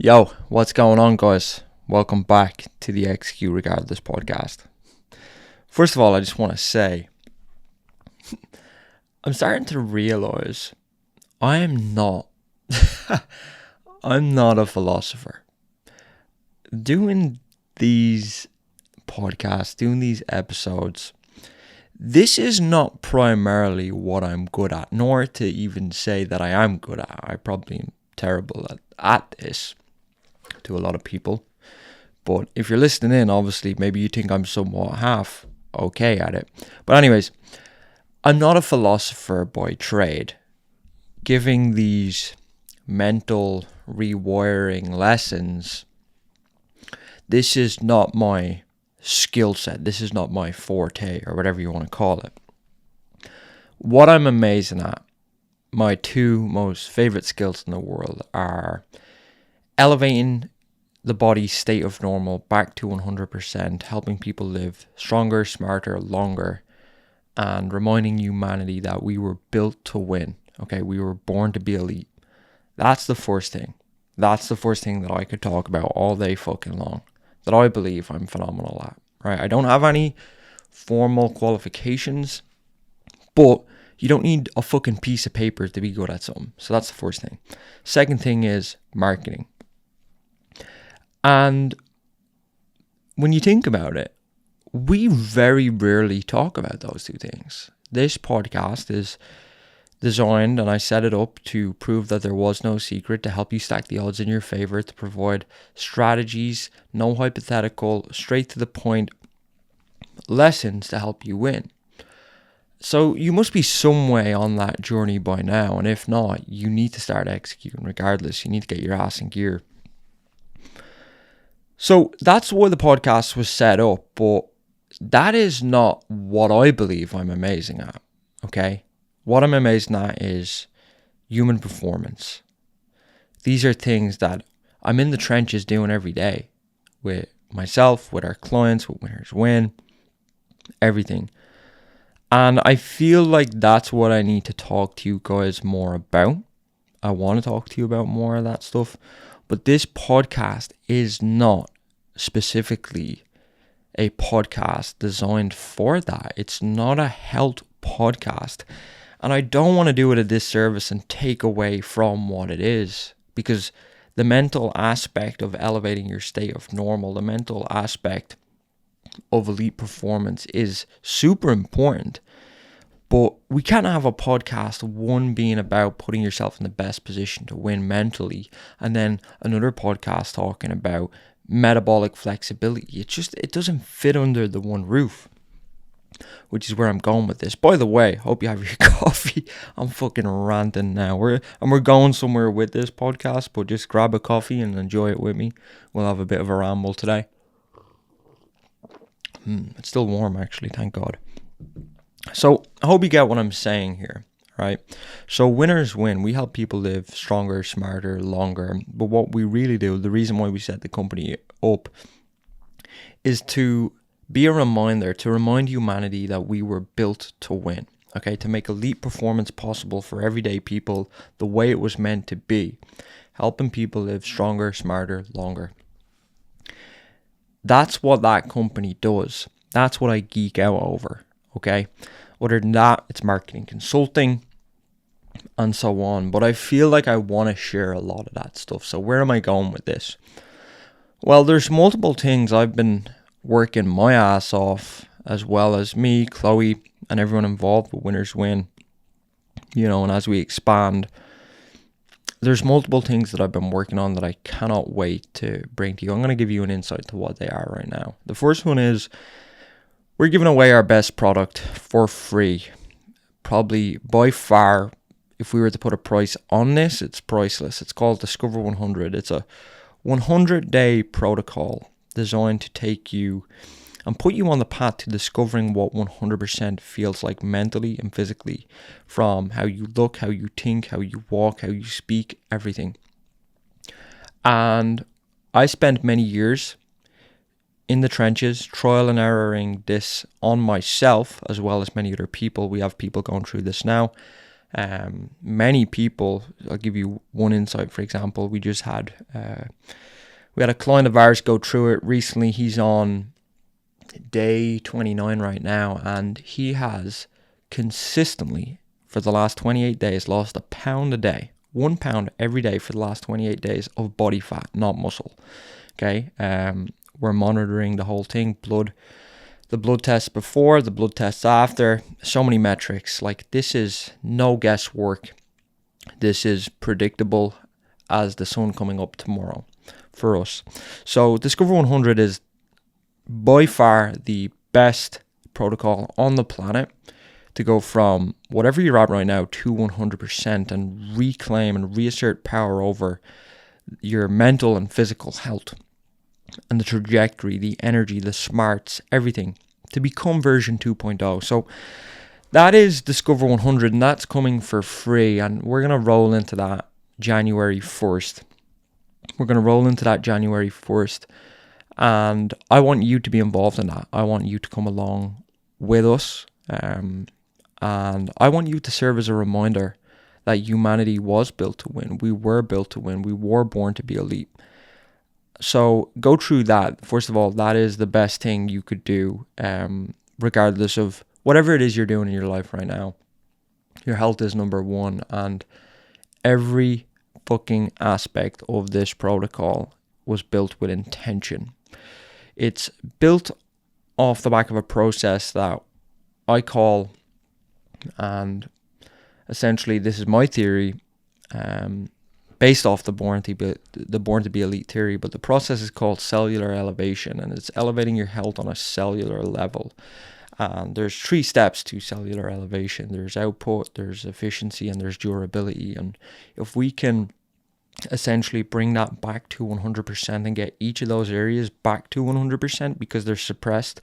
Yo, what's going on, guys? Welcome back to the XQ Regardless podcast. First of all, I just want to say, I'm starting to realize I am not, I'm not a philosopher. Doing these podcasts, doing these episodes, this is not primarily what I'm good at, nor to even say that I am good at. I probably am terrible at this to a lot of people. But if you're listening in, obviously, maybe you think I'm somewhat half okay at it. But anyways, I'm not a philosopher by trade. Giving these mental rewiring lessons, this is not my skill set. This is not my forte, or whatever you want to call it. What I'm amazing at, my two most favorite skills in the world are elevating the body's state of normal back to 100%, helping people live stronger, smarter, longer, and reminding humanity that we were built to win. Okay, we were born to be elite. That's the first thing. That's the first thing that I could talk about all day fucking long, that I believe I'm phenomenal at. Right? I don't have any formal qualifications, but you don't need a fucking piece of paper to be good at something. So that's the first thing. Second thing is marketing. And when you think about it, we very rarely talk about those two things. This podcast is designed, and I set it up to prove that there was no secret, to help you stack the odds in your favor, to provide strategies, no hypothetical, straight to the point lessons to help you win. So you must be some way on that journey by now, and if not, you need to start executing regardless. You need to get your ass in gear. So that's why the podcast was set up, but that is not what I believe I'm amazing at, okay? What I'm amazing at is human performance. These are things that I'm in the trenches doing every day with myself, with our clients, with Winners Win, everything. And I feel like that's what I need to talk to you guys more about. I want to talk to you about more of that stuff. But this podcast is not specifically a podcast designed for that. It's not a health podcast. And I don't want to do it a disservice and take away from what it is. Because the mental aspect of elevating your state of normal, the mental aspect of elite performance is super important. But we can't have a podcast, one being about putting yourself in the best position to win mentally, and then another podcast talking about metabolic flexibility. It doesn't fit under the one roof, which is where I'm going with this. By the way, hope you have your coffee. I'm fucking ranting now. We're going somewhere with this podcast, but just grab a coffee and enjoy it with me. We'll have a bit of a ramble today. It's still warm, actually, thank God. So I hope you get what I'm saying here, right? So Winners Win. We help people live stronger, smarter, longer. But what we really do, the reason why we set the company up, is to be a reminder, to remind humanity that we were built to win, okay? To make elite performance possible for everyday people the way it was meant to be. Helping people live stronger, smarter, longer. That's what that company does. That's what I geek out over. Okay. Other than that, it's marketing consulting and so on. But I feel like I want to share a lot of that stuff. So where am I going with this? Well, there's multiple things I've been working my ass off, as well as me, Chloe, and everyone involved with Winners Win. And as we expand, there's multiple things that I've been working on that I cannot wait to bring to you. I'm going to give you an insight to what they are right now. The first one is, we're giving away our best product for free. Probably by far, if we were to put a price on this, it's priceless. It's called Discover 100. It's a 100-day protocol designed to take you and put you on the path to discovering what 100% feels like mentally and physically, from how you look, how you think, how you walk, how you speak, everything. And I spent many years in the trenches, trial and erroring this on myself, as well as many other people. We have people going through this now. Many people, I'll give you one insight, for example. We had a client of ours go through it recently. He's on day 29 right now, and he has consistently for the last 28 days lost a pound a day, 1 pound every day for the last 28 days of body fat, not muscle. Okay. We're monitoring the whole thing, the blood tests before, the blood tests after, so many metrics. Like, this is no guesswork. This is predictable as the sun coming up tomorrow for us. So Discover 100 is by far the best protocol on the planet to go from whatever you're at right now to 100% and reclaim and reassert power over your mental and physical health and the trajectory, the energy, the smarts, everything to become version 2.0. So that is Discover 100, and that's coming for free, and we're going to roll into that January 1st. And I want you to be involved in that. I want you to come along with us, and I want you to serve as a reminder that humanity was built to win. We were built to win. We were born to be elite. So go through that. First of all, that is the best thing you could do, regardless of whatever it is you're doing in your life right now. Your health is number one, and every fucking aspect of this protocol was built with intention. It's built off the back of a process that I call, and essentially this is my theory, based off the Born to Be Elite theory, but the process is called cellular elevation, and it's elevating your health on a cellular level. And there's 3 steps to cellular elevation. There's output, there's efficiency, and there's durability. And if we can essentially bring that back to 100% and get each of those areas back to 100% because they're suppressed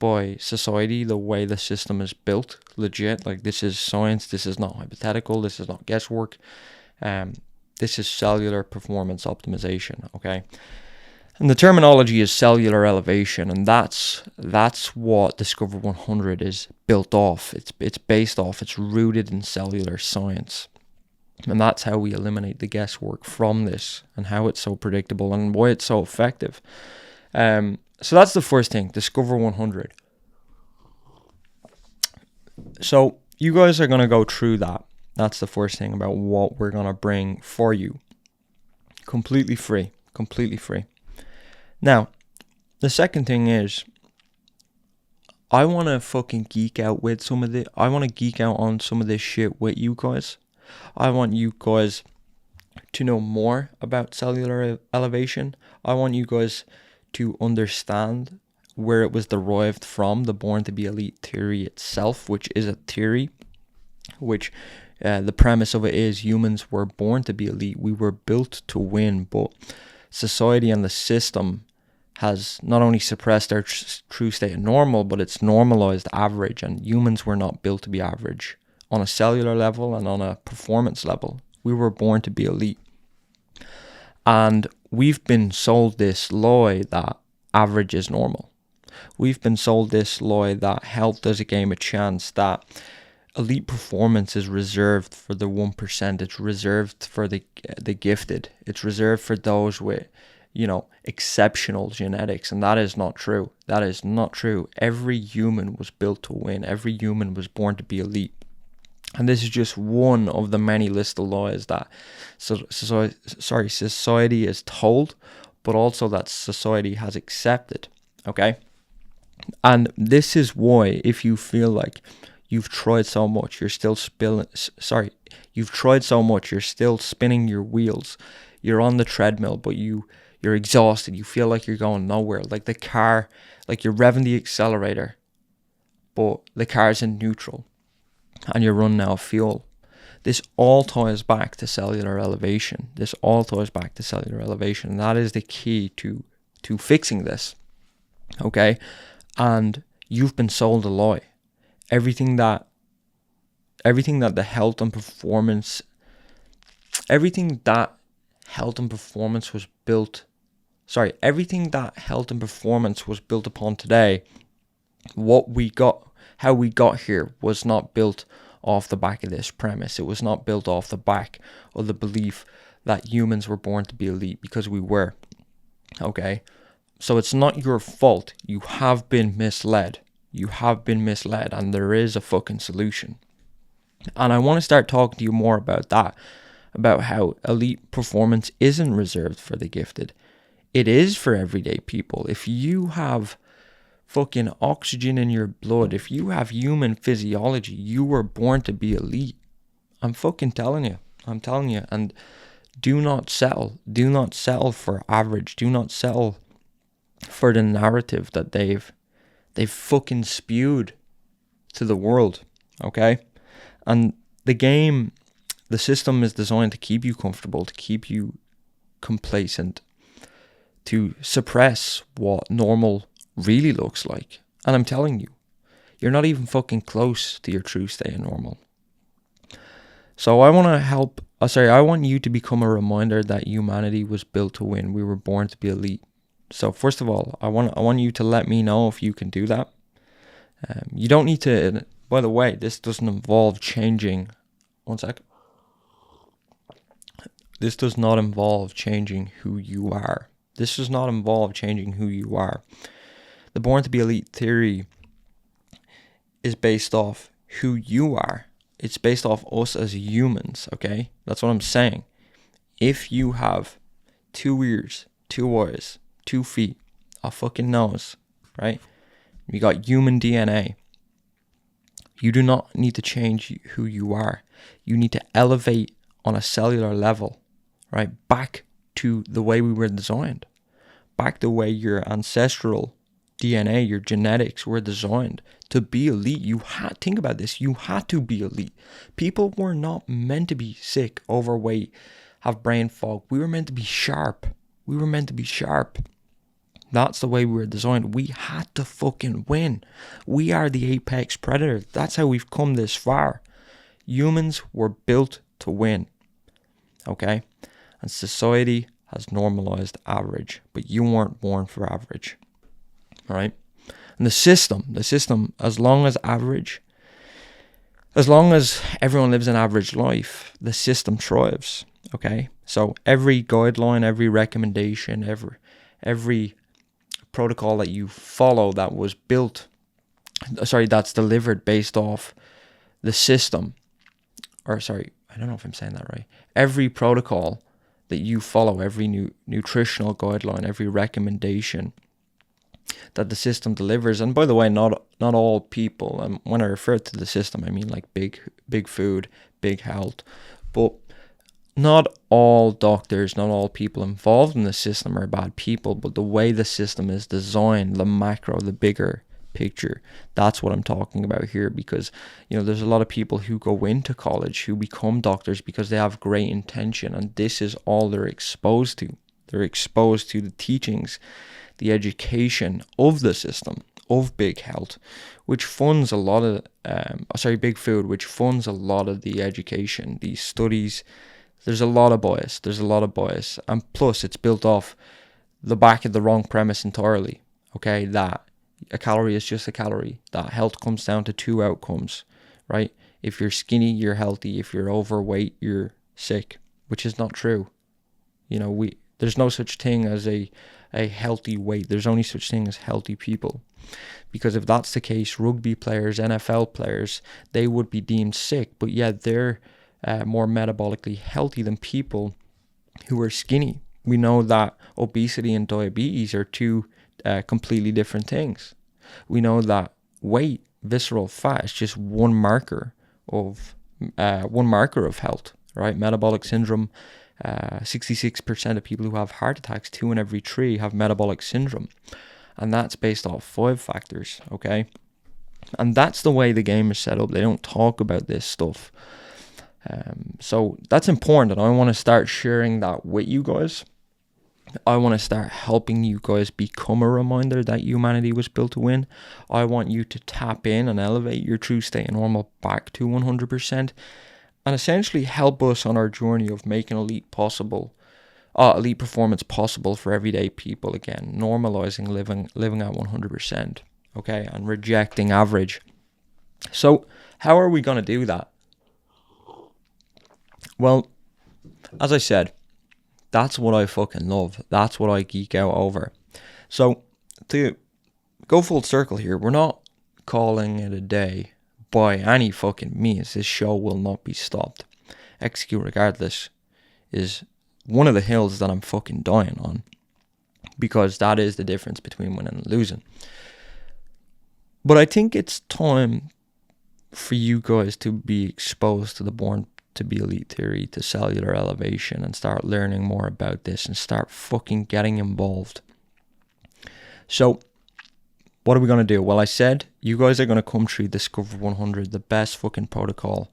by society, the way the system is built, legit, like, this is science, this is not hypothetical, this is not guesswork. This is cellular performance optimization, okay? And the terminology is cellular elevation, and that's what Discover 100 is built off. It's based off, it's rooted in cellular science. And that's how we eliminate the guesswork from this, and how it's so predictable and why it's so effective. So that's the first thing, Discover 100. So you guys are going to go through that. That's the first thing about what we're going to bring for you. Completely free. Now, the second thing is, I want to fucking geek out with some of it. I want to geek out on some of this shit with you guys. I want you guys to know more about cellular elevation. I want you guys to understand where it was derived from, the Born to Be Elite theory itself, which is a theory, which the premise of it is humans were born to be elite. We were built to win, but society and the system has not only suppressed our true state of normal, but it's normalized average, and humans were not built to be average on a cellular level and on a performance level. We were born to be elite. And we've been sold this lie that average is normal. We've been sold this lie that health does a game of chance, that elite performance is reserved for the 1%. It's reserved for the gifted. It's reserved for those with, exceptional genetics. And that is not true. That is not true. Every human was built to win. Every human was born to be elite. And this is just one of the many list of lies that society is told, but also that society has accepted. Okay? And this is why, if you feel like you've tried so much, you're still you've tried so much, you're still spinning your wheels, you're on the treadmill, but you're exhausted, you feel like you're going nowhere, like the car, like you're revving the accelerator, but the car's in neutral, and you're running out of fuel. This all ties back to cellular elevation. And that is the key to fixing this. Okay? And you've been sold a lie. Everything that the health and performance was built upon today, how we got here was not built off the back of this premise. It was not built off the back of the belief that humans were born to be elite, because we were. Okay? So it's not your fault. You have been misled. You have been misled, and there is a fucking solution. And I want to start talking to you more about that, about how elite performance isn't reserved for the gifted. It is for everyday people. If you have fucking oxygen in your blood, if you have human physiology, you were born to be elite. I'm fucking telling you. I'm telling you. And do not settle. Do not settle for average. Do not settle for the narrative that they've fucking spewed to the world. Okay? And the system is designed to keep you comfortable, to keep you complacent, to suppress what normal really looks like. And I'm telling you, you're not even fucking close to your true state of normal. So I want you to become a reminder that humanity was built to win. We were born to be elite. So first of all, I want you to let me know if you can do that. You don't need to, by the way, this doesn't involve changing. One sec. This does not involve changing who you are. This does not involve changing who you are. The born to be elite theory is based off who you are. It's based off us as humans, okay? That's what I'm saying. If you have 2 ears, 2 eyes, 2 feet, a fucking nose, right? You got human DNA. You do not need to change who you are. You need to elevate on a cellular level, right? Back to the way we were designed. Back the way your ancestral DNA, your genetics were designed to be elite. Think about this. You had to be elite. People were not meant to be sick, overweight, have brain fog. We were meant to be sharp. That's the way we were designed. We had to fucking win. We are the apex predator. That's how we've come this far. Humans were built to win. Okay? And society has normalized average, but you weren't born for average. All right? And the system, as long as everyone lives an average life, the system thrives. Okay? So every guideline, every recommendation, every protocol that you follow that's delivered based off the system, I don't know if I'm saying that right. Every protocol that you follow, every nutritional guideline, every recommendation that the system delivers, and by the way, not all people, and when I refer to the system, I mean like big food, big health, but not all doctors, not all people involved in the system are bad people, but the way the system is designed, the macro, the bigger picture, that's what I'm talking about here. Because, there's a lot of people who go into college who become doctors because they have great intention, and this is all they're exposed to. They're exposed to the teachings, the education of the system, of big health, which funds a lot of, big food, which funds a lot of the education, these studies. There's a lot of bias. And plus, it's built off the back of the wrong premise entirely. Okay, that a calorie is just a calorie. That health comes down to 2 outcomes, right? If you're skinny, you're healthy. If you're overweight, you're sick, which is not true. There's no such thing as a healthy weight. There's only such thing as healthy people. Because if that's the case, rugby players, NFL players, they would be deemed sick. But yet they're more metabolically healthy than people who are skinny. We know that obesity and diabetes are 2 completely different things. We know that weight, visceral fat, is just one marker of health, right? Metabolic syndrome. 66% of people who have heart attacks, 2 in every 3 have metabolic syndrome, and that's based off 5 factors. Okay, and that's the way the game is set up. They don't talk about this stuff. So that's important, and I want to start sharing that with you guys. I want to start helping you guys become a reminder that humanity was built to win. I want you to tap in and elevate your true state of normal back to 100%, and essentially help us on our journey of making elite performance possible for everyday people again, normalizing living at 100%, okay, and rejecting average. So how are we going to do that? Well, as I said, that's what I fucking love. That's what I geek out over. So to go full circle here, we're not calling it a day by any fucking means. This show will not be stopped. Execute regardless is one of the hills that I'm fucking dying on, because that is the difference between winning and losing. But I think it's time for you guys to be exposed to the Born to be Elite theory, to cellular elevation, and start learning more about this and start fucking getting involved. So what are we going to do? Well, I said you guys are going to come through Discover 100, the best fucking protocol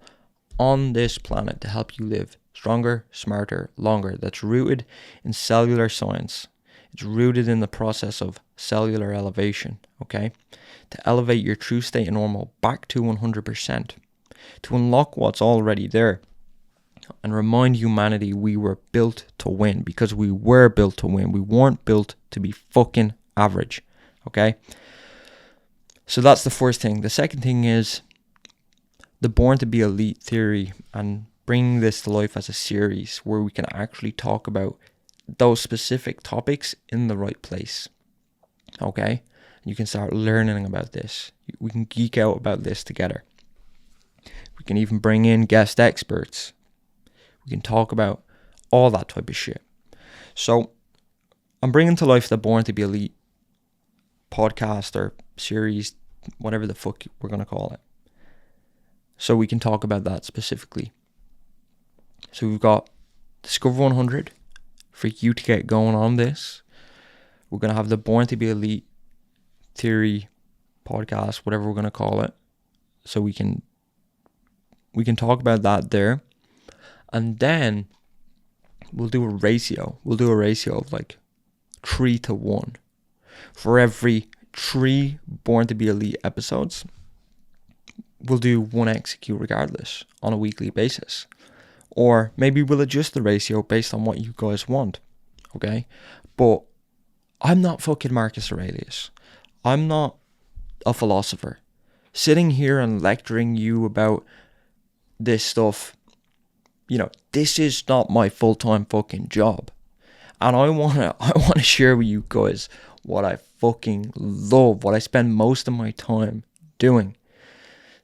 on this planet to help you live stronger, smarter, longer. That's rooted in cellular science. It's rooted in the process of cellular elevation, okay? To elevate your true state of normal back to 100%, to unlock what's already there, and remind humanity we were built to win, because we were built to win. We weren't built to be fucking average, okay? So that's the first thing. The second thing is the Born to be Elite theory, and bringing this to life as a series where we can actually talk about those specific topics in the right place, okay? You can start learning about this. We can geek out about this together. We can even bring in guest experts. We can talk about all that type of shit. So I'm bringing to life the Born to be Elite podcast or series, whatever the fuck we're going to call it, so we can talk about that specifically. So we've got Discover 100 for you to get going on this. We're going to have the Born to be Elite theory podcast, whatever we're going to call it, so we can talk about that there. And then we'll do a ratio. We'll do a ratio of like 3 to 1. For every 3 Born to be Elite episodes, we'll do 1 Execute regardless on a weekly basis. Or maybe we'll adjust the ratio based on what you guys want, okay? But I'm not fucking Marcus Aurelius. I'm not a philosopher. Sitting here and lecturing you about this stuff, this is not my full-time fucking job. And I wanna share with you guys what I fucking love, what I spend most of my time doing.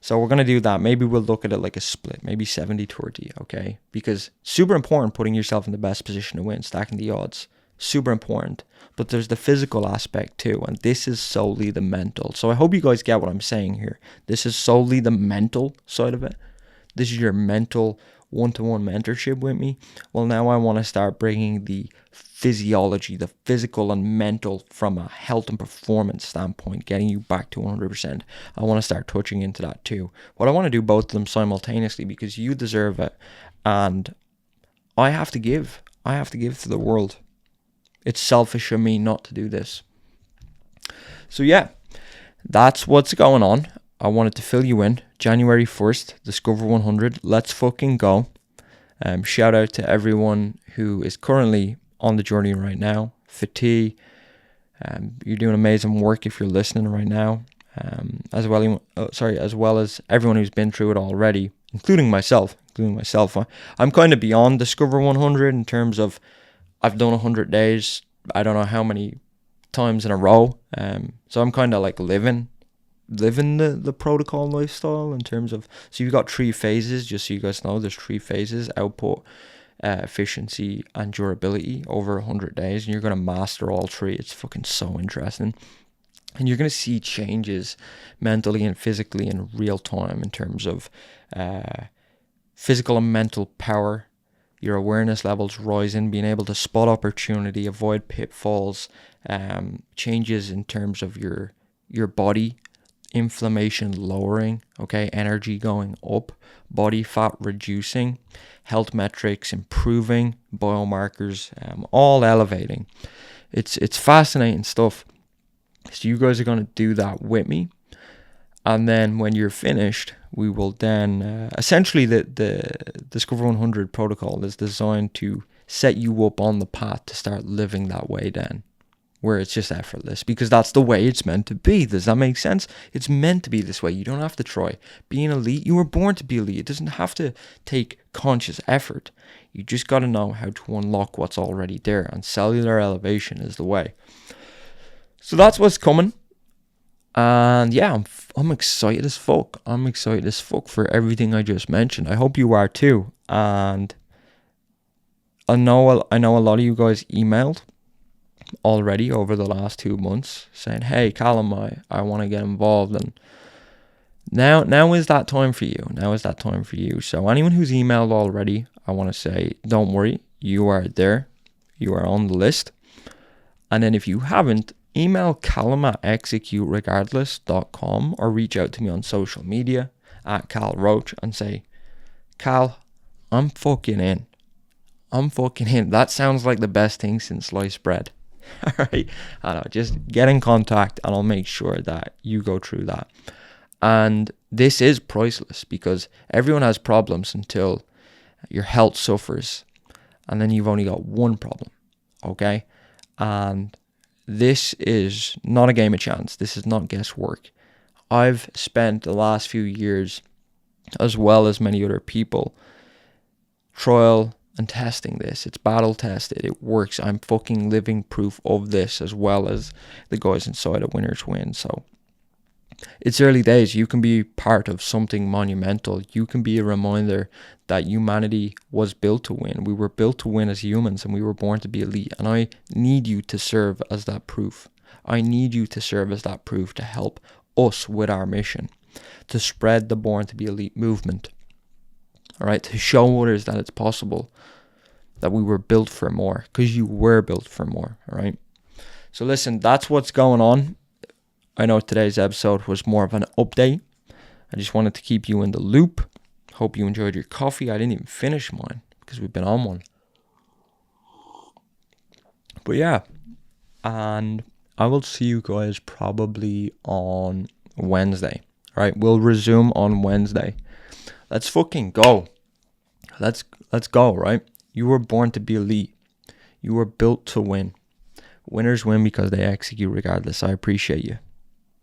So we're going to do that. Maybe we'll look at it like a split, maybe 70-30, okay? Because super important putting yourself in the best position to win, stacking the odds. Super important. But there's the physical aspect too, and this is solely the mental. So I hope you guys get what I'm saying here. This is solely the mental side of it. This is your mental one-to-one mentorship with me. Well, now I want to start bringing the physiology, the physical and mental from a health and performance standpoint, getting you back to 100%. I want to start touching into that too. But I want to do both of them simultaneously because you deserve it. And I have to give. I have to give to the world. It's selfish of me not to do this. So yeah, that's what's going on. I wanted to fill you in. January 1st, Discover 100. Let's fucking go. Shout out to everyone who is currently on the journey right now. Fatigue, you're doing amazing work if you're listening right now. As well as everyone who's been through it already, including myself. I'm kind of beyond Discover 100 in terms of I've done 100 days. I don't know how many times in a row. So I'm kind of like living the protocol lifestyle in terms of, so you've got 3 phases, just so you guys know. There's 3 phases: output, efficiency, and durability over 100 days, and you're going to master all 3. It's fucking so interesting, and you're going to see changes mentally and physically in real time in terms of physical and mental power, your awareness levels rising, being able to spot opportunity, avoid pitfalls, changes in terms of your body, inflammation lowering, okay, energy going up, body fat reducing, health metrics improving, biomarkers all elevating. It's fascinating stuff. So you guys are going to do that with me, and then when you're finished, we will then essentially the Discover 100 protocol is designed to set you up on the path to start living that way then. where it's just effortless, because that's the way it's meant to be. Does that make sense? It's meant to be this way. You don't have to try. Being elite, you were born to be elite. It doesn't have to take conscious effort. You just got to know how to unlock what's already there, and cellular elevation is the way. So that's what's coming. And yeah, I'm excited as fuck. I'm excited as fuck for everything I just mentioned. I hope you are too. And I know a lot of you guys emailed already over the last 2 months saying, hey Callum, I want to get involved, and now is that time for you. So anyone who's emailed already, I want to say, don't worry, you are there, you are on the list. And then if you haven't, email Callum at executeregardless.com or reach out to me on social media at Cal Roach and say, Cal, I'm fucking in. That sounds like the best thing since sliced bread. All right, I know. Just get in contact, and I'll make sure that you go through that. And this is priceless, because everyone has problems until your health suffers, and then you've only got one problem. Okay, and this is not a game of chance. This is not guesswork. I've spent the last few years, as well as many other people, trial and testing this. It's battle tested. It works. I'm fucking living proof of this, as well as the guys inside of Winners Win. So it's early days. You can be part of something monumental. You can be a reminder that humanity was built to win. We were built to win as humans, and we were born to be elite. And I need you to serve as that proof. I need you to serve as that proof to help us with our mission, to spread the Born to be Elite movement. All right, to show others that it's possible, that we were built for more, because you were built for more. All right. So listen, that's what's going on. I know today's episode was more of an update. I just wanted to keep you in the loop. Hope you enjoyed your coffee. I didn't even finish mine because we've been on one. But yeah, and I will see you guys probably on Wednesday. All right, we'll resume on Wednesday. Let's fucking go. Let's go, right? You were born to be elite. You were built to win. Winners win because they execute regardless. I appreciate you.